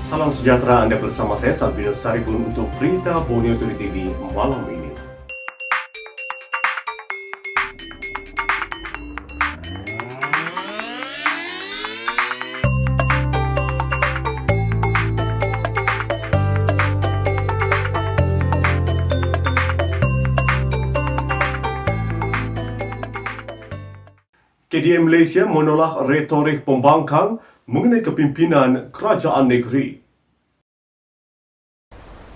Salam sejahtera, Anda bersama saya Salbino Saribun untuk berita Borneo Turi TV malam ini. KDM Malaysia menolak retorik pembangkang mengenai kepimpinan kerajaan negeri.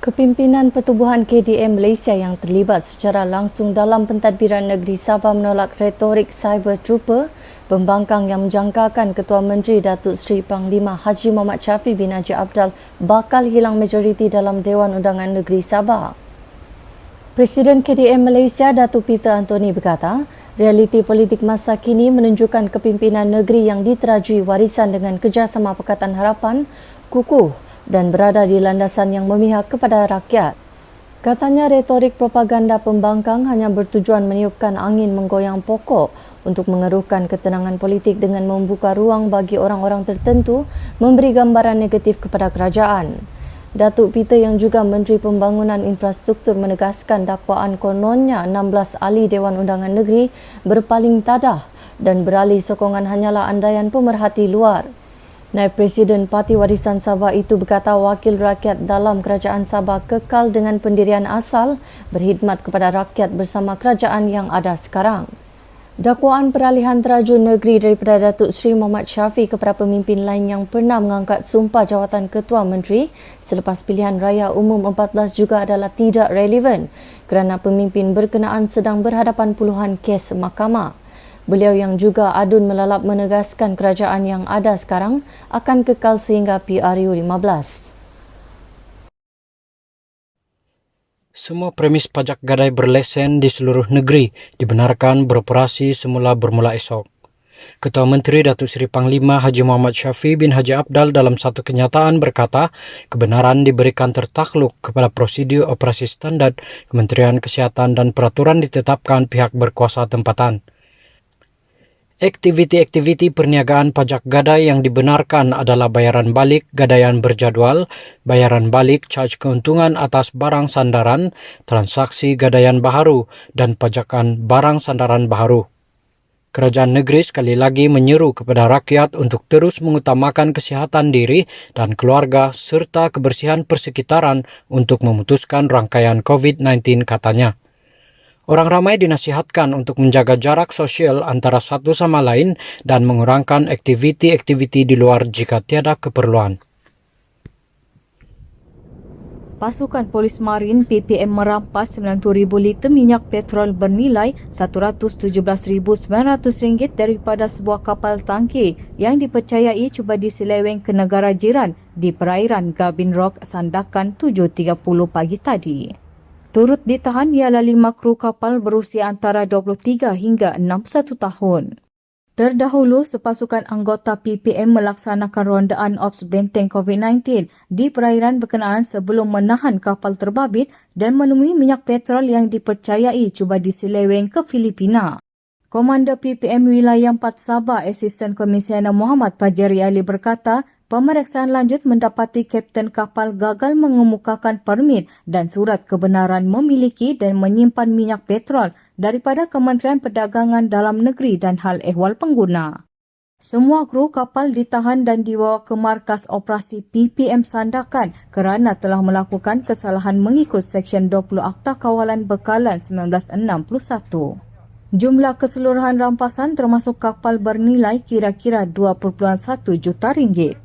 Kepimpinan Pertubuhan KDM Malaysia yang terlibat secara langsung dalam pentadbiran negeri Sabah menolak retorik cyber trooper pembangkang yang menjangkakan Ketua Menteri Datuk Seri Panglima Haji Muhammad Shafie bin Haji Abdal bakal hilang majoriti dalam Dewan Undangan Negeri Sabah. Presiden KDM Malaysia Datuk Peter Anthony berkata, realiti politik masa kini menunjukkan kepimpinan negeri yang diterajui warisan dengan kerjasama Pakatan Harapan kukuh dan berada di landasan yang memihak kepada rakyat. Katanya retorik propaganda pembangkang hanya bertujuan meniupkan angin menggoyang pokok untuk mengeruhkan ketenangan politik dengan membuka ruang bagi orang-orang tertentu memberi gambaran negatif kepada kerajaan. Datuk Peter yang juga Menteri Pembangunan Infrastruktur menegaskan dakwaan kononnya 16 ahli Dewan Undangan Negeri berpaling tadah dan beralih sokongan hanyalah andaian pemerhati luar. Naib Presiden Parti Warisan Sabah itu berkata wakil rakyat dalam Kerajaan Sabah kekal dengan pendirian asal berkhidmat kepada rakyat bersama kerajaan yang ada sekarang. Dakwaan peralihan terajun negeri daripada Datuk Seri Muhammad Shafie kepada pemimpin lain yang pernah mengangkat sumpah jawatan Ketua Menteri selepas pilihan raya umum 14 juga adalah tidak relevan kerana pemimpin berkenaan sedang berhadapan puluhan kes mahkamah. Beliau yang juga adun melalap menegaskan kerajaan yang ada sekarang akan kekal sehingga PRU 15. Semua premis pajak gadai berlesen di seluruh negeri dibenarkan beroperasi semula bermula esok. Ketua Menteri Datuk Seri Panglima Haji Muhammad Shafie bin Haji Abdal dalam satu kenyataan berkata kebenaran diberikan tertakluk kepada prosedur operasi standar Kementerian Kesihatan dan peraturan ditetapkan pihak berkuasa tempatan. Aktiviti-aktiviti perniagaan pajak gadai yang dibenarkan adalah bayaran balik gadaian berjadual, bayaran balik caj keuntungan atas barang sandaran, transaksi gadaian baharu dan pajakan barang sandaran baharu. Kerajaan negeri sekali lagi menyeru kepada rakyat untuk terus mengutamakan kesihatan diri dan keluarga serta kebersihan persekitaran untuk memutuskan rangkaian COVID-19 katanya. Orang ramai dinasihatkan untuk menjaga jarak sosial antara satu sama lain dan mengurangkan aktiviti-aktiviti di luar jika tiada keperluan. Pasukan Polis Marin PPM merampas 90,000 liter minyak petrol bernilai RM117,900 daripada sebuah kapal tangki yang dipercayai cuba diseleweng ke negara jiran di perairan Garbin Rock, Sandakan 7.30 pagi tadi. Turut ditahan ialah 5 kru kapal berusia antara 23 hingga 61 tahun. Terdahulu, sepasukan anggota PPM melaksanakan rondaan ops benteng COVID-19 di perairan berkenaan sebelum menahan kapal terbabit dan menemui minyak petrol yang dipercayai cuba diseleweng ke Filipina. Komander PPM Wilayah 4 Sabah, Asisten Komisioner Muhammad Fajri Ali berkata, pemeriksaan lanjut mendapati kapten kapal gagal mengemukakan permit dan surat kebenaran memiliki dan menyimpan minyak petrol daripada Kementerian Perdagangan Dalam Negeri dan Hal Ehwal Pengguna. Semua kru kapal ditahan dan dibawa ke markas operasi PPM Sandakan kerana telah melakukan kesalahan mengikut Seksyen 20 Akta Kawalan Bekalan 1961. Jumlah keseluruhan rampasan termasuk kapal bernilai kira-kira 2.1 juta ringgit.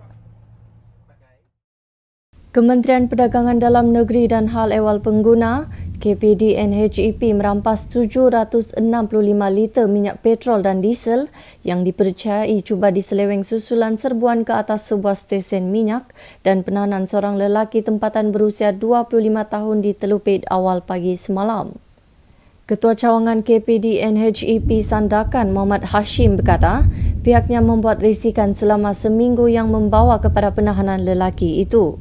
Kementerian Perdagangan Dalam Negeri dan Hal Ehwal Pengguna KPD NHEP merampas 765 liter minyak petrol dan diesel yang dipercayai cuba diseleweng susulan serbuan ke atas sebuah stesen minyak dan penahanan seorang lelaki tempatan berusia 25 tahun di Telupit awal pagi semalam. Ketua Cawangan KPD NHEP Sandakan Muhammad Hashim berkata pihaknya membuat risikan selama seminggu yang membawa kepada penahanan lelaki itu.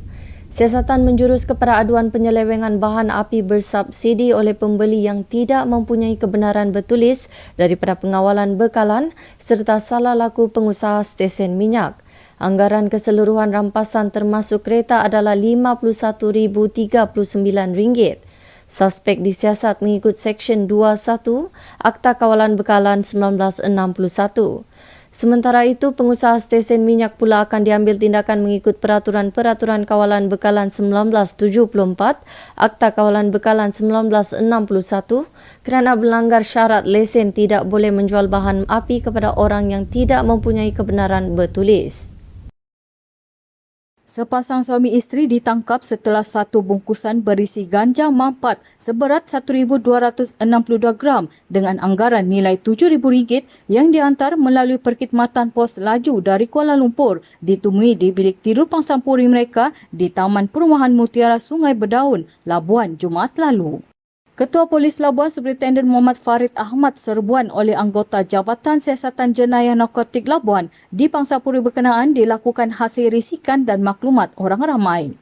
Siasatan menjurus kepada aduan penyelewengan bahan api bersubsidi oleh pembeli yang tidak mempunyai kebenaran bertulis daripada pengawalan bekalan serta salah laku pengusaha stesen minyak. Anggaran keseluruhan rampasan termasuk kereta adalah RM51,039. Suspek disiasat mengikut Seksyen 21 Akta Kawalan Bekalan 1961. Sementara itu, pengusaha stesen minyak pula akan diambil tindakan mengikut Peraturan-Peraturan Kawalan Bekalan 1974, Akta Kawalan Bekalan 1961 kerana melanggar syarat lesen tidak boleh menjual bahan api kepada orang yang tidak mempunyai kebenaran bertulis. Sepasang suami isteri ditangkap setelah satu bungkusan berisi ganja mampat seberat 1,262 gram dengan anggaran nilai RM7,000 yang dihantar melalui perkhidmatan pos laju dari Kuala Lumpur ditemui di bilik tidur pangsampuri mereka di Taman Perumahan Mutiara Sungai Bedaun, Labuan, Jumaat lalu. Ketua Polis Labuan Superintendent Muhammad Farid Ahmad serbuan oleh anggota Jabatan Siasatan Jenayah Narkotik Labuan di pangsapuri berkenaan dilakukan hasil risikan dan maklumat orang ramai.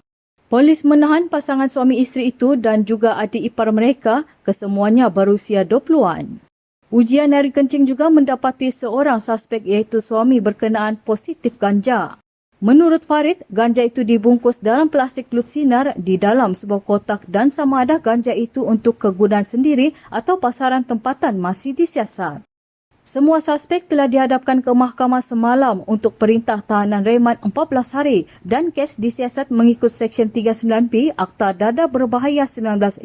Polis menahan pasangan suami isteri itu dan juga adik ipar mereka, kesemuanya berusia 20-an. Ujian nari kencing juga mendapati seorang suspek iaitu suami berkenaan positif ganja. Menurut Farid, ganja itu dibungkus dalam plastik lut sinar di dalam sebuah kotak dan sama ada ganja itu untuk kegunaan sendiri atau pasaran tempatan masih disiasat. Semua suspek telah dihadapkan ke mahkamah semalam untuk perintah tahanan reman 14 hari dan kes disiasat mengikut Seksyen 39B Akta Dadah Berbahaya 1952.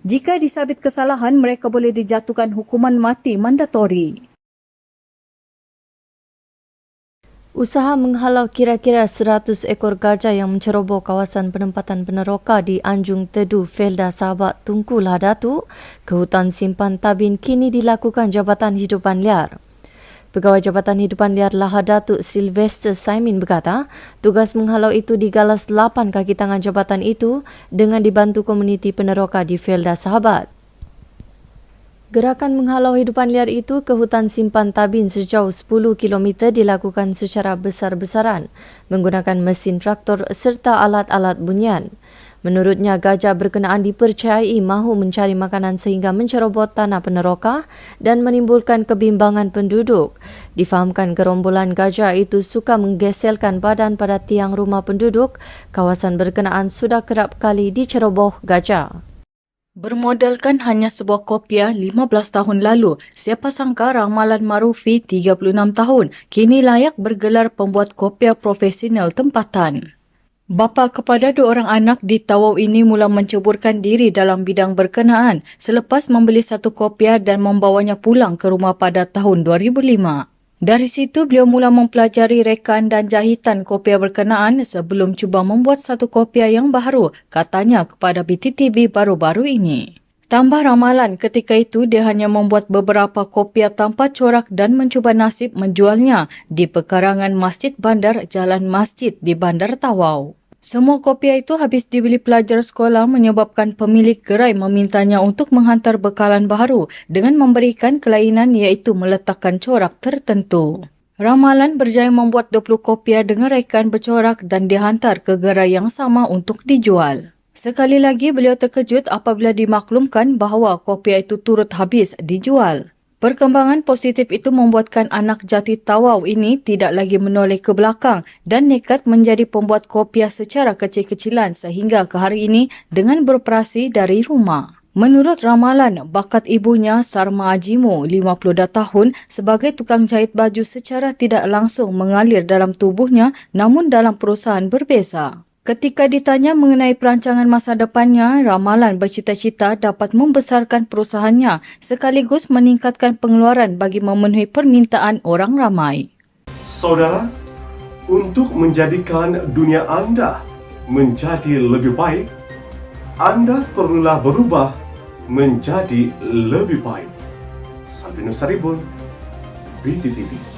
Jika disabit kesalahan, mereka boleh dijatuhkan hukuman mati mandatori. Usaha menghalau kira-kira 100 ekor gajah yang menceroboh kawasan penempatan peneroka di Anjung Tedu, Felda, Sabak, Tunku, Lahadatu ke hutan simpan Tabin kini dilakukan Jabatan Hidupan Liar. Pegawai Jabatan Hidupan Liar Lahadatu Sylvester Simon berkata, tugas menghalau itu digalas 8 kaki tangan jabatan itu dengan dibantu komuniti peneroka di Felda, Sahabat. Gerakan menghalau hidupan liar itu ke hutan simpan Tabin sejauh 10 km dilakukan secara besar-besaran menggunakan mesin traktor serta alat-alat bunyian. Menurutnya, gajah berkenaan dipercayai mahu mencari makanan sehingga mencerobot tanah peneroka dan menimbulkan kebimbangan penduduk. Difahamkan gerombolan gajah itu suka menggeselkan badan pada tiang rumah penduduk. Kawasan berkenaan sudah kerap kali diceroboh gajah. Bermodalkan hanya sebuah kopiah 15 tahun lalu, siapa sangka Ramalan Marufi, 36 tahun, kini layak bergelar pembuat kopiah profesional tempatan. Bapa kepada 2 orang anak di Tawau ini mula menceburkan diri dalam bidang berkenaan selepas membeli satu kopiah dan membawanya pulang ke rumah pada tahun 2005. Dari situ, beliau mula mempelajari rekaan dan jahitan kopiah berkenaan sebelum cuba membuat satu kopiah yang baru, katanya kepada BTTV baru-baru ini. Tambah ramalan, ketika itu dia hanya membuat beberapa kopiah tanpa corak dan mencuba nasib menjualnya di pekarangan Masjid Bandar Jalan Masjid di Bandar Tawau. Semua kopiah itu habis dibeli pelajar sekolah menyebabkan pemilik gerai memintanya untuk menghantar bekalan baru dengan memberikan kelainan iaitu meletakkan corak tertentu. Ramalan berjaya membuat 20 kopiah dengan rekaan bercorak dan dihantar ke gerai yang sama untuk dijual. Sekali lagi beliau terkejut apabila dimaklumkan bahawa kopiah itu turut habis dijual. Perkembangan positif itu membuatkan anak jati Tawau ini tidak lagi menoleh ke belakang dan nekat menjadi pembuat kopiah secara kecil-kecilan sehingga ke hari ini dengan beroperasi dari rumah. Menurut ramalan, bakat ibunya Sarma Ajimu, 52 tahun, sebagai tukang jahit baju secara tidak langsung mengalir dalam tubuhnya namun dalam perusahaan berbeza. Ketika ditanya mengenai perancangan masa depannya, ramalan bercita-cita dapat membesarkan perusahaannya sekaligus meningkatkan pengeluaran bagi memenuhi permintaan orang ramai. Saudara, untuk menjadikan dunia anda menjadi lebih baik, anda perlulah berubah menjadi lebih baik. Sabinus Saribun, BTTV.